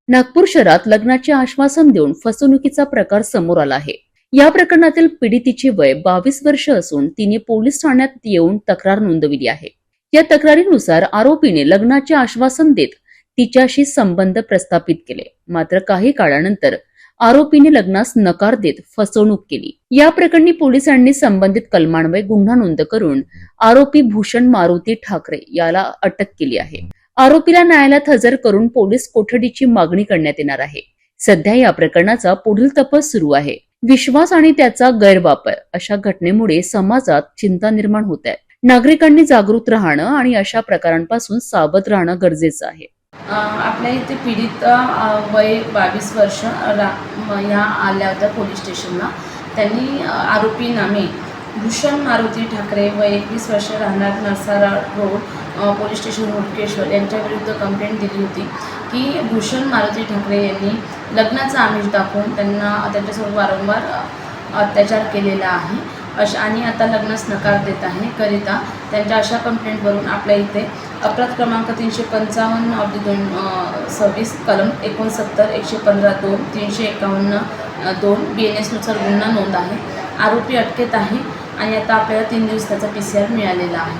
नागपूर शहरात लग्नाचे आश्वासन देऊन फसवणुकीचा प्रकार समोर आला आहे। या प्रकरणातील पीडितेचे वय 22 वर्ष असून तिने पोलीस ठाण्यात येऊन तक्रार नोंदविली आहे। या तक्रारीनुसार आरोपीने लग्नाचे आश्वासन देत तिच्याशी संबंध प्रस्थापित केले, मात्र काही काळानंतर आरोपीने लग्नास नकार देत फसवणूक केली। या प्रकरणी पोलिसांनी संबंधित कलमान्वये गुन्हा नोंद करून आरोपी भूषण मारुती ठाकरे याला अटक केली आहे। आरोपीला न्यायालयात हजर करून पोलीस कोठडीची मागणी करण्यात येणार आहे। सध्या या प्रकरणाचा पुढील तपास सुरू आहे। विश्वास आणि त्याचा गैरवापर अशा घटनेमुळे समाजात चिंता निर्माण होत आहे। नागरिकांनी जागृत राहणं आणि अशा प्रकारांपासून सावध राहणं गरजेचं आहे। आपल्या इथे पीडित वय 22 वर्ष ह्या आल्या होत्या पोलीस स्टेशनला। त्यांनी आरोपी नामे भूषण मारुती ठाकरे वय 21 वर्ष राहणार Narsala road police station Hudkeshwar यांच्या विरुद्ध कंप्लेंट दिली होती की भूषण मारुती ठाकरे यांनी लग्नाचं आमिष दाखवून त्यांच्यासोबत वारंवार अत्याचार केलेला आहे आणि आता लग्नास नकार देत आहे करिता त्यांच्या अशा कंप्लेंटवरून आपल्या इथे अपराध क्रमांक 355/2026 कलम 69 115(2) 351(2) BNS नुसार गुन्हा नोंद आहे। आरोपी अटकेत आहे आणि आता आपल्याला 3 दिवस त्याचा PCR मिळालेला आहे।